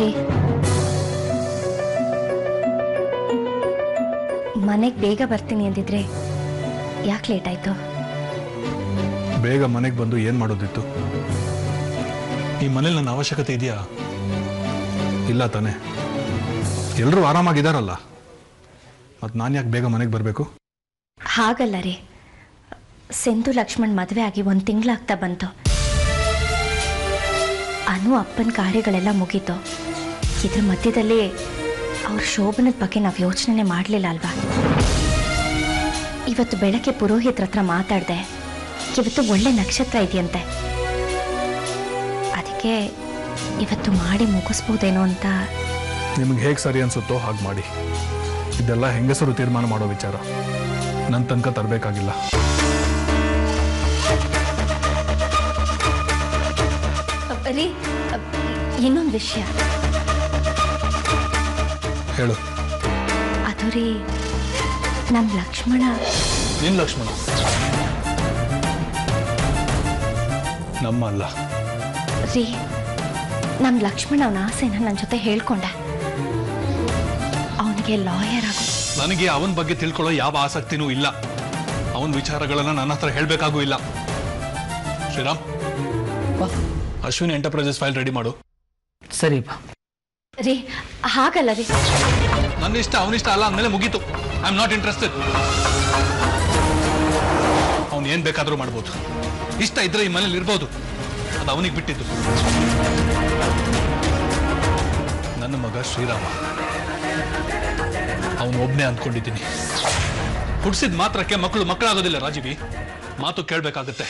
ರೀ, ಮನೆಗೆ ಬೇಗ ಬರ್ತೀನಿ ಅಂದಿದ್ರೆ ಯಾಕೆ ಲೇಟ್ ಆಯ್ತು? ಬೇಗ ಮನೆಗೆ ಬಂದು ಏನ್ ಮಾಡೋದಿತ್ತು? ಈ ಮನೇಲಿ ನನ್ನ ಅವಶ್ಯಕತೆ ಇದೆಯಾ? ಇಲ್ಲ ತಾನೆ. ಎಲ್ಲರೂ ಆರಾಮಾಗಿದ್ದಾರಲ್ಲ, ಮತ್ತು ನಾನು ಯಾಕೆ ಬೇಗ ಮನೆಗೆ ಬರಬೇಕು? ಹಾಗಲ್ಲ ರೀ, ಸಿಂಧು ಲಕ್ಷ್ಮಣ್ ಮದುವೆ ಆಗಿ 1 ತಿಂಗಳಾಗ್ತಾ ಬಂತು. ಅನು ಅಪ್ಪನ ಕಾರ್ಯಗಳೆಲ್ಲ ಮುಗೀತು. ಇದ್ರ ಮಧ್ಯದಲ್ಲಿ ಅವ್ರ ಶೋಭನದ ಬಗ್ಗೆ ನಾವು ಯೋಚನೆ ಮಾಡಲಿಲ್ಲ ಅಲ್ವಾ? ಇವತ್ತು ಬೆಳಗ್ಗೆ ಪುರೋಹಿತ್ರ ಹತ್ರ ಮಾತಾಡಿದೆ. ಇವತ್ತು ಒಳ್ಳೆ ನಕ್ಷತ್ರ ಇದೆಯಂತೆ, ಅದಕ್ಕೆ ಇವತ್ತು ಮಾಡಿ ಮುಗಿಸ್ಬೋದೇನೋ ಅಂತ. ನಿಮ್ಗೆ ಹೇಗೆ ಸರಿ ಅನ್ಸುತ್ತೋ ಹಾಗೆ ಮಾಡಿ. ಇದೆಲ್ಲ ಹೆಂಗಸರು ತೀರ್ಮಾನ ಮಾಡೋ ವಿಚಾರ, ನನ್ನ ತನಕ ತರಬೇಕಾಗಿಲ್ಲ. ರೀ, ಇನ್ನೊಂದು ವಿಷಯ ಹೇಳು. ಅದು ರೀ, ನಮ್ಮ ಲಕ್ಷ್ಮಣ. ನಿನ್ ಲಕ್ಷ್ಮಣ? ನಮ್ಮ ಅಲ್ಲ ರೀ, ನಮ್ಮ ಲಕ್ಷ್ಮಣ ಅವನ ಆಸೆನ ನನ್ನ ಜೊತೆ ಹೇಳ್ಕೊಂಡ. ಅವನಿಗೆ ಲಾಯರ್ ಆಗು. ನನಗೆ ಅವನ ಬಗ್ಗೆ ತಿಳ್ಕೊಳ್ಳೋ ಯಾವ ಆಸಕ್ತಿನೂ ಇಲ್ಲ. ಅವನ ವಿಚಾರಗಳನ್ನ ನನ್ನ ಹತ್ರ ಹೇಳಬೇಕಾಗೂ ಇಲ್ಲ. Shriram, Ashwini enterprises file ready ಮಾಡು. ಸರಿ ರೀ, ಹಾಗಲ್ಲ ರೀ. ನನ್ನ ಇಷ್ಟ ಅವನಿಷ್ಟ ಅಲ್ಲ ಅಂದಮೇಲೆ ಮುಗೀತು. I am not interested. ಅವನು ಏನ್ ಬೇಕಾದ್ರೂ ಮಾಡ್ಬೋದು. ಇಷ್ಟ ಇದ್ರೆ ಈ ಮನೇಲಿ ಇರ್ಬೋದು. ಅದು ಅವನಿಗೆ ಬಿಟ್ಟಿದ್ದು. ನನ್ನ ಮಗ ಶ್ರೀರಾಮ, ಅವನು ಒಬ್ನೇ ಅಂದ್ಕೊಂಡಿದ್ದೀನಿ. ಹುಡ್ಸಿದ ಮಾತ್ರಕ್ಕೆ ಮಕ್ಕಳಾಗೋದಿಲ್ಲ ರಾಜೀವಿ. ಮಾತು ಕೇಳಬೇಕಾಗುತ್ತೆ.